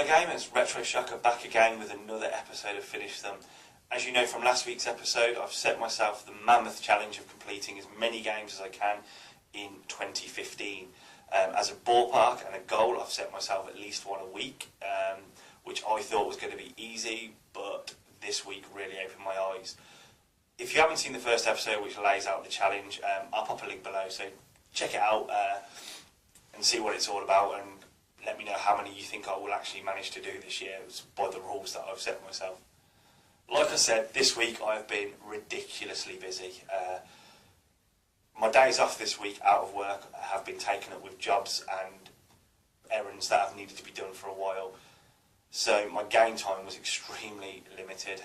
gamers, Retro Shocker back again with another episode of Finish Them. As you know from last week's episode, I've set myself the mammoth challenge of completing as many games as I can in 2015. As a ballpark and a goal, I've set myself at least one a week, which I thought was going to be easy, but this week really opened my eyes. If you haven't seen the first episode, which lays out the challenge, I'll pop a link below, so check it out and see what it's all about, and let me know how many you think I will actually manage to do this year by the rules that I've set myself. Like I said, this week I've been ridiculously busy. My days off this week out of work have been taken up with jobs and errands that have needed to be done for a while. So my game time was extremely limited.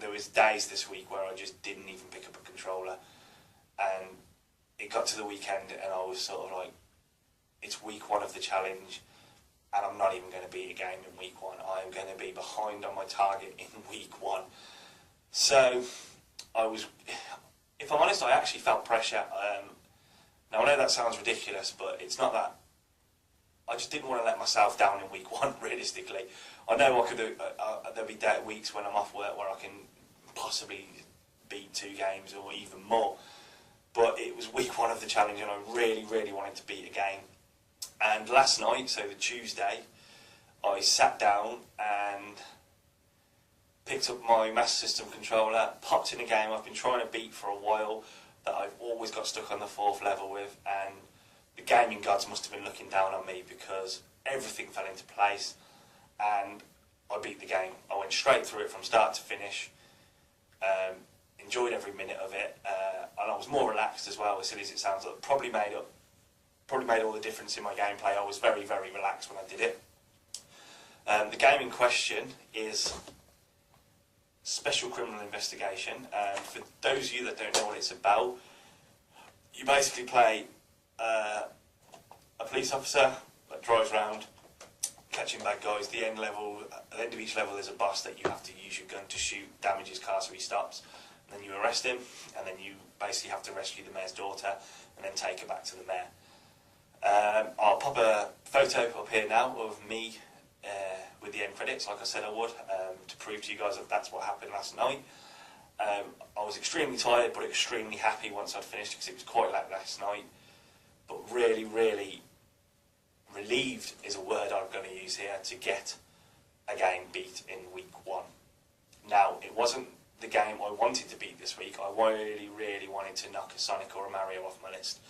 There was days this week where I just didn't even pick up a controller, and it got to the weekend and I was sort of like, it's week one of the challenge and I'm not even going to beat a game in week one. I am going to be behind on my target in week one. So if I'm honest, I actually felt pressure. Now I know that sounds ridiculous, but it's not that. I just didn't want to let myself down in week one, realistically. I know I could do, there'll be weeks when I'm off work where I can possibly beat 2 games or even more. But it was week one of the challenge and I really, really wanted to beat a game. And last night, so the Tuesday, I sat down and picked up my Master System controller, popped in a game I've been trying to beat for a while that I've always got stuck on the 4th level with, and the gaming gods must have been looking down on me because everything fell into place and I beat the game. I went straight through it from start to finish, enjoyed every minute of it, and I was more relaxed as well, as silly as it sounds. It probably made all the difference in my gameplay. I was very, very relaxed when I did it. The game in question is Special Criminal Investigation. For those of you that don't know what it's about, you basically play a police officer that drives around catching bad guys. At the end of each level there's a boss that you have to use your gun to shoot, damage his car so he stops, and then you arrest him, and then you basically have to rescue the mayor's daughter and then take her back to the mayor. I'll pop a photo up here now of me with the end credits, like I said I would, to prove to you guys that that's what happened last night. I was extremely tired but extremely happy once I'd finished because it was quite late last night, but really, really relieved is a word I'm going to use here, to get a game beat in week one. Now, it wasn't the game I wanted to beat this week. I really, really wanted to knock a Sonic or a Mario off my list.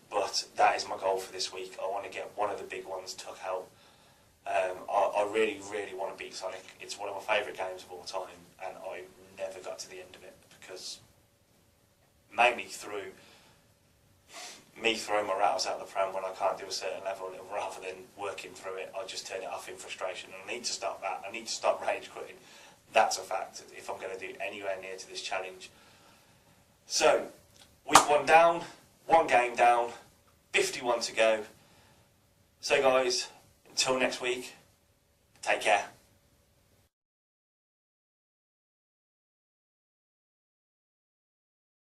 But that is my goal for this week. I want to get one of the big ones took out. I really, really want to beat Sonic. It's one of my favourite games of all time, and I never got to the end of it because, mainly through me throwing my rattles out the pram when I can't do a certain level, rather than working through it, I just turn it off in frustration. And I need to stop that. I need to stop rage quitting. That's a fact if I'm going to do anywhere near to this challenge. So, week 1 down, 1 game down, 51 to go. So guys, until next week, take care.